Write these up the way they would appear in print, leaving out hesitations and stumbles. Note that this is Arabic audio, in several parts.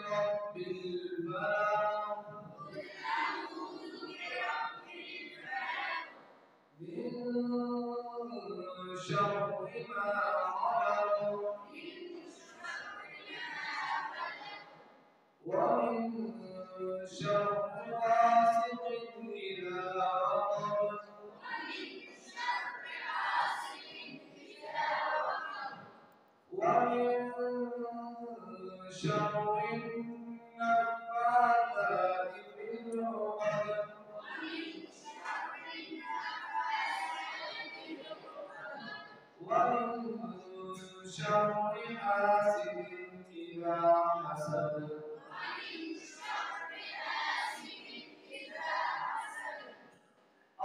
برب الفلق من شر ما خلق ومن شر غاسق إذا وقب ومن شر النفاثات في العقد ومن شر حاسد إذا حسد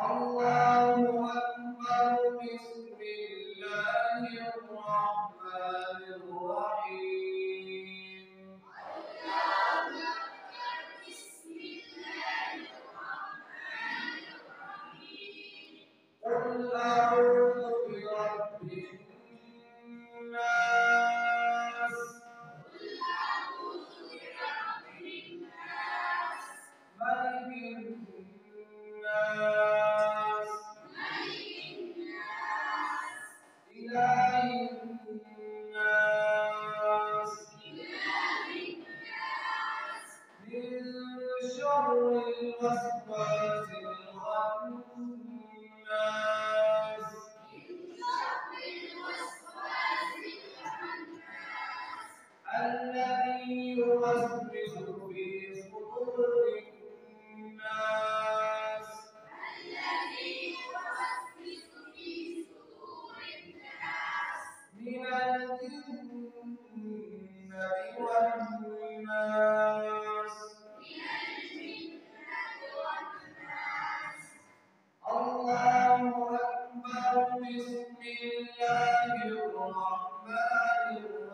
الله أكبر بسم الله الرحمن الرحيم قل أعوذ برب الناس ملك الناس إله الناس من شر الوسواس الخناس الذي يوسوس في صدور الناس من الجنة والناس الله أكبر بسم الله الرحمن الرحيم